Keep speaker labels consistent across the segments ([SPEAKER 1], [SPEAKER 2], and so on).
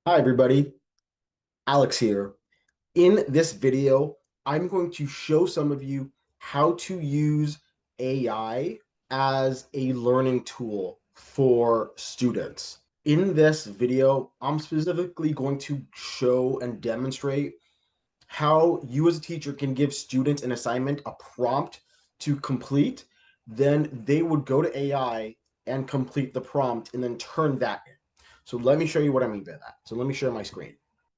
[SPEAKER 1] Hi everybody, Alex here. In this video, I'm going to show some of you how to use AI as a learning tool for students. In this video, I'm specifically going to show and demonstrate how you as a teacher can give students an assignment, a prompt to complete. Then they would go to AI and complete the prompt and then turn that in. So let me show you what I mean by that. So let me share my screen.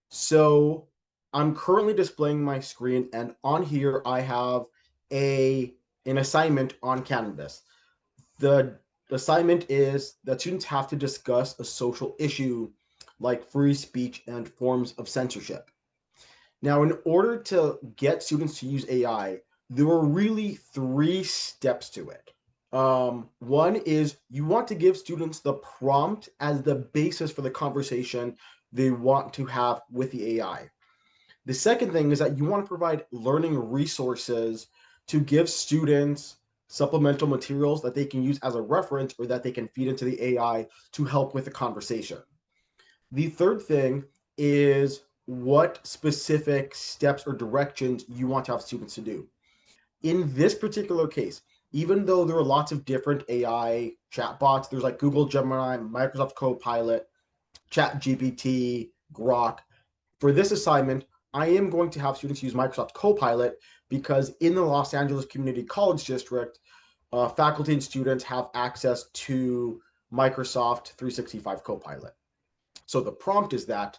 [SPEAKER 1] So I'm currently displaying my screen, and on here I have a an assignment on Canvas. The assignment is that students have to discuss a social issue like free speech and forms of censorship. Now, in order to get students to use AI, there were really three steps to it. One is you want to give students the prompt as the basis for the conversation they want to have with the AI. The second thing is that you want to provide learning resources to give students supplemental materials that they can use as a reference or that they can feed into the AI to help with the conversation. The third thing is what specific steps or directions you want to have students to do. In this particular case, even though there are lots of different AI chatbots, there's like Google Gemini, Microsoft Copilot, ChatGPT, Grok. For this assignment, I am going to have students use Microsoft Copilot because in the Los Angeles Community College District, faculty and students have access to Microsoft 365 Copilot. So the prompt is that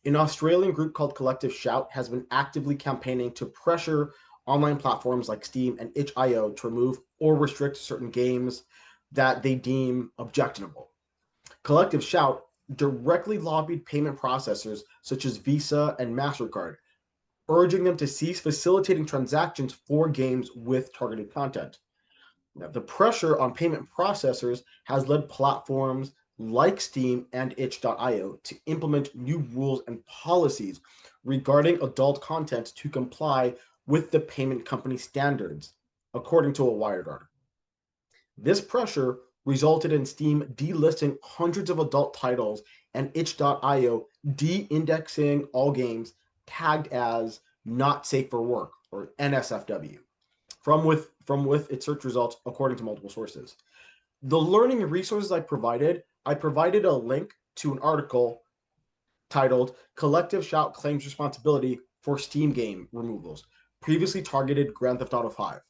[SPEAKER 1] an Australian group called Collective Shout has been actively campaigning to pressure online platforms like Steam and itch.io to remove or restrict certain games that they deem objectionable. Collective Shout directly lobbied payment processors such as Visa and MasterCard, urging them to cease facilitating transactions for games with targeted content. Now, the pressure on payment processors has led platforms like Steam and itch.io to implement new rules and policies regarding adult content to comply with the payment company standards, according to a Wired article. This pressure resulted in Steam delisting hundreds of adult titles and itch.io de-indexing all games tagged as not safe for work or NSFW from with its search results according to multiple sources. The learning resources I provided a link to an article titled Collective Shout Claims Responsibility for Steam Game Removals, previously targeted Grand Theft Auto 5.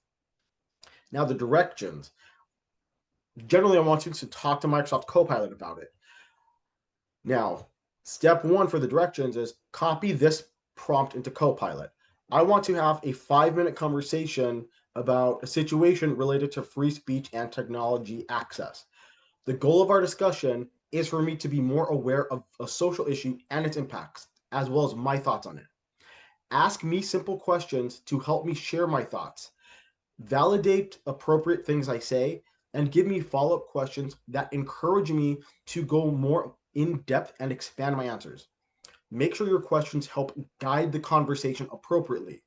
[SPEAKER 1] Now the directions. Generally, I want you to talk to Microsoft Copilot about it. Now, step one for the directions is copy this prompt into Copilot. I want to have a 5-minute conversation about a situation related to free speech and technology access. The goal of our discussion is for me to be more aware of a social issue and its impacts, as well as my thoughts on it. Ask me simple questions to help me share my thoughts. Validate appropriate things I say, and give me follow-up questions that encourage me to go more in depth and expand my answers. Make sure your questions help guide the conversation appropriately.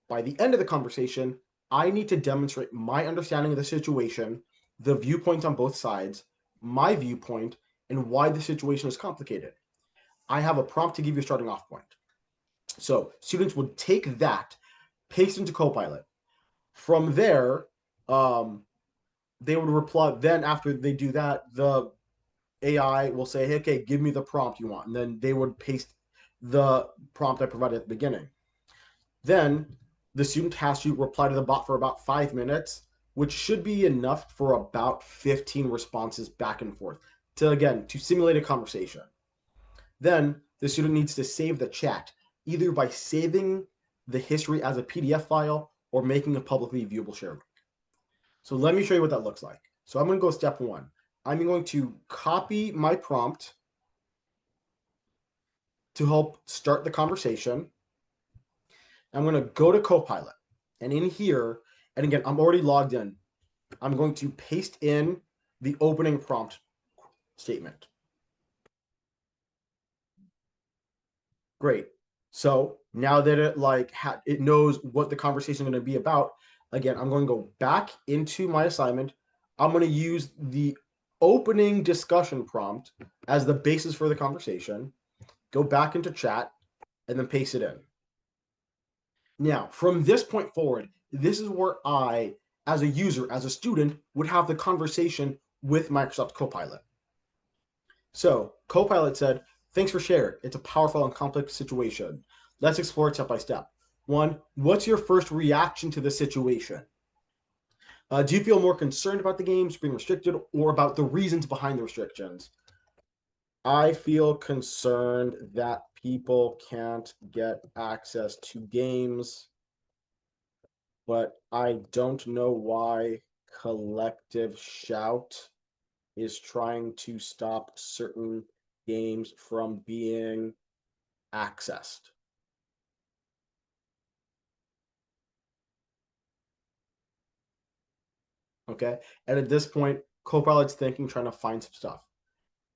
[SPEAKER 1] By the end of the conversation, I need to demonstrate my understanding of the situation, the viewpoints on both sides, my viewpoint, and why the situation is complicated. I have a prompt to give you a starting off point. So students would take that, paste into Copilot. From there, they would reply. Then after they do that, the AI will say, hey, okay, give me the prompt you want. And then they would paste the prompt I provided at the beginning. Then the student has to reply to the bot for about 5 minutes, which should be enough for about 15 responses back and forth to simulate a conversation. Then the student needs to save the chat, either by saving the history as a PDF file or making a publicly viewable share link. So let me show you what that looks like. So I'm going to go step one. I'm going to copy my prompt to help start the conversation. I'm going to go to Copilot. And in here, and again, I'm already logged in. I'm going to paste in the opening prompt statement. Great. So now that it knows what the conversation is going to be about, again, I'm going to go back into my assignment. I'm going to use the opening discussion prompt as the basis for the conversation. go back into chat, and then paste it in. Now, from this point forward, this is where I, as a user, as a student, would have the conversation with Microsoft Copilot. So Copilot said, thanks for sharing. It's a powerful and complex situation. Let's explore it step by step. One, what's your first reaction to the situation? Do you feel more concerned about the games being restricted or about the reasons behind the restrictions? I feel concerned that people can't get access to games, but I don't know why Collective Shout is trying to stop certain games from being accessed. Okay. And at this point, Copilot's thinking, trying to find some stuff.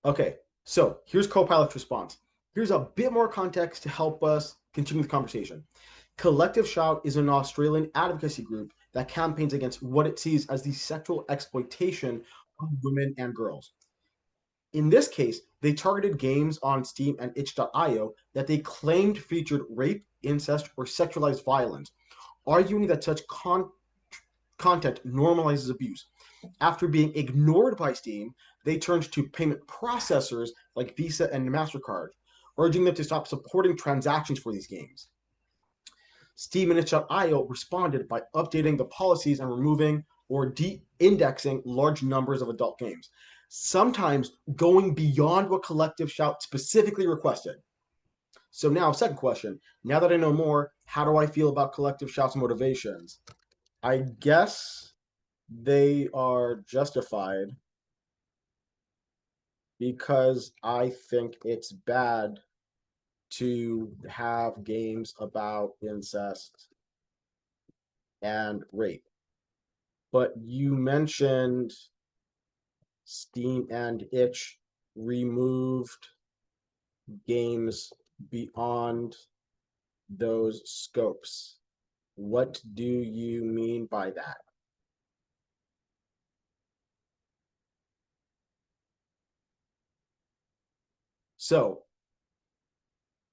[SPEAKER 1] Okay. So here's Copilot's response. Here's a bit more context to help us continue the conversation. Collective Shout is an Australian advocacy group that campaigns against what it sees as the sexual exploitation of women and girls. In this case, they targeted games on Steam and itch.io that they claimed featured rape, incest, or sexualized violence, arguing that such content normalizes abuse. After being ignored by Steam, they turned to payment processors like Visa and MasterCard, urging them to stop supporting transactions for these games. Steam and itch.io responded by updating the policies and removing or de-indexing large numbers of adult games, sometimes going beyond what Collective Shout specifically requested. So now, second question. Now that I know more, how do I feel about Collective Shout's motivations? I guess they are justified because I think it's bad to have games about incest and rape. But you mentioned Steam and itch removed games beyond those scopes. What do you mean by that? So,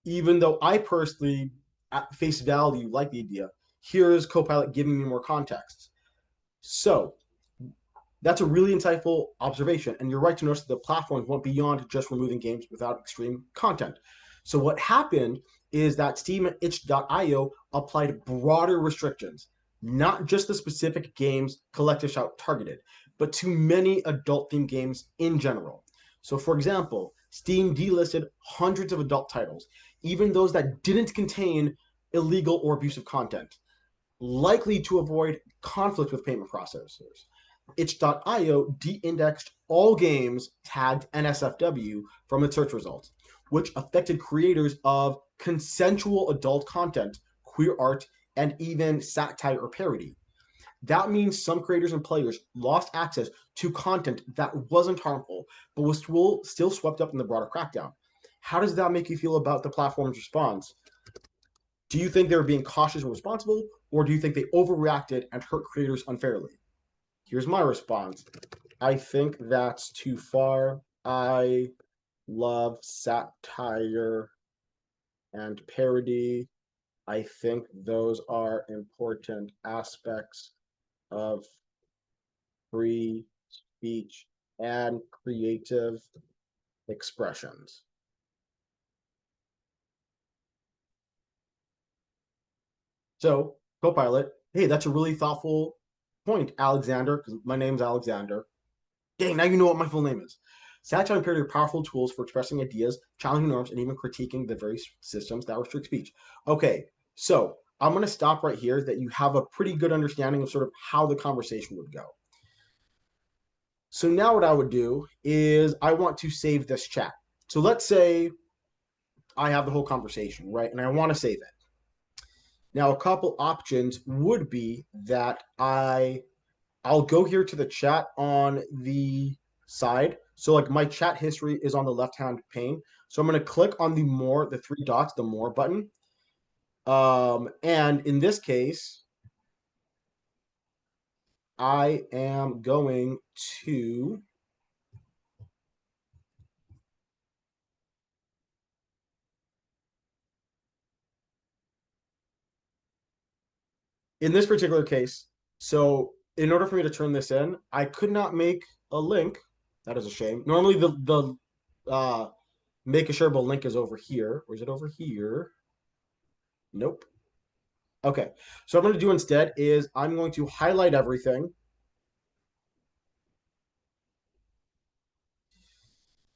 [SPEAKER 1] even though I personally, at face value, like the idea, here's Copilot giving me more context. So, that's a really insightful observation, and you're right to notice that the platforms went beyond just removing games without extreme content. So what happened is that Steam and itch.io applied broader restrictions, not just the specific games Collective Shout targeted, but to many adult-themed games in general. So for example, Steam delisted hundreds of adult titles, even those that didn't contain illegal or abusive content, likely to avoid conflict with payment processors. Itch.io de-indexed all games tagged NSFW from its search results, which affected creators of consensual adult content, queer art, and even satire or parody. That means some creators and players lost access to content that wasn't harmful, but was still swept up in the broader crackdown. How does that make you feel about the platform's response? Do you think they were being cautious and responsible, or do you think they overreacted and hurt creators unfairly? Here's my response. I think that's too far. I love satire and parody. I think those are important aspects of free speech and creative expressions. So, Copilot, hey, that's a really thoughtful point, Alexander, because my name's Alexander. Dang, now you know what my full name is. Satire and parody are powerful tools for expressing ideas, challenging norms, and even critiquing the very systems that restrict speech. Okay, so I'm going to stop right here that you have a pretty good understanding of sort of how the conversation would go. So now what I would do is I want to save this chat. So let's say I have the whole conversation, right? And I want to save it. Now, a couple options would be that I'll go here to the chat on the side. So like my chat history is on the left-hand pane. So I'm going to click on the more, the three dots, the more button. And in this case, I am going to In this particular case, so in order for me to turn this in, I could not make a link. That is a shame. Normally the make a shareable link is over here. Or is it over here? Nope. Okay. So what I'm going to do instead is I'm going to highlight everything.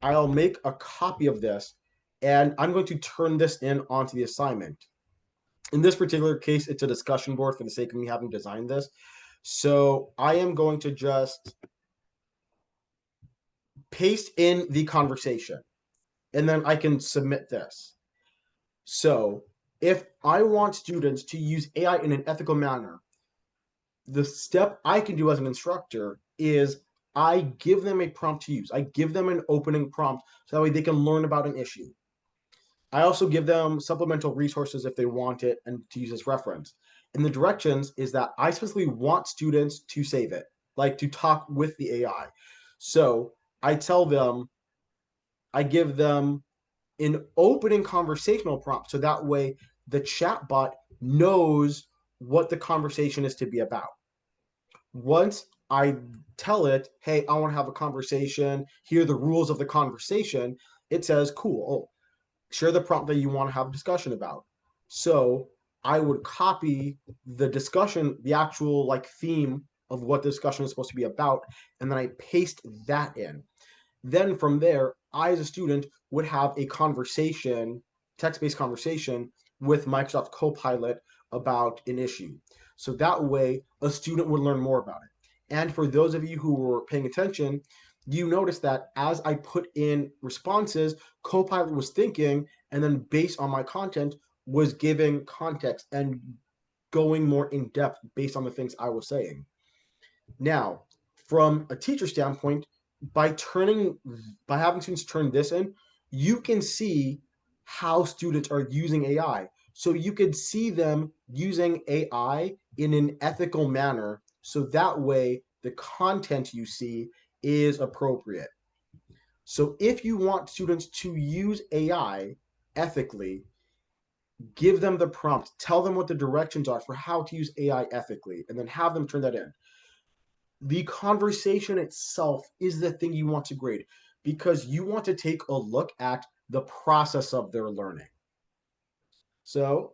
[SPEAKER 1] I'll make a copy of this and I'm going to turn this in onto the assignment. In this particular case, it's a discussion board for the sake of me having designed this. So I am going to just paste in the conversation and then I can submit this. So if I want students to use AI in an ethical manner, the step I can do as an instructor is I give them a prompt to use. I give them an opening prompt so that way they can learn about an issue. I also give them supplemental resources if they want it and to use as reference. And the directions is that I specifically want students to save it, like to talk with the AI. So I tell them, I give them an opening conversational prompt so that way the chatbot knows what the conversation is to be about. Once I tell it, hey, I want to have a conversation, here are the rules of the conversation, it says, cool, oh, share the prompt that you want to have a discussion about. So I would copy the discussion, the actual like theme of what the discussion is supposed to be about, and then I paste that in. Then from there, I as a student would have a conversation, text-based conversation with Microsoft Copilot about an issue. So that way, a student would learn more about it. And for those of you who were paying attention, you notice that as I put in responses, Copilot was thinking, and then based on my content, was giving context and going more in depth based on the things I was saying. Now, from a teacher standpoint, by turning by having students turn this in, you can see how students are using AI. So you could see them using AI in an ethical manner. So that way the content you see is appropriate. So if you want students to use AI ethically, give them the prompt, tell them what the directions are for how to use AI ethically, and then have them turn that in. The conversation itself is the thing you want to grade because you want to take a look at the process of their learning. So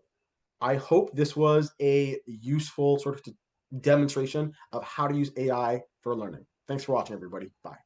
[SPEAKER 1] I hope this was a useful sort of demonstration of how to use AI for learning. Thanks for watching, everybody. Bye.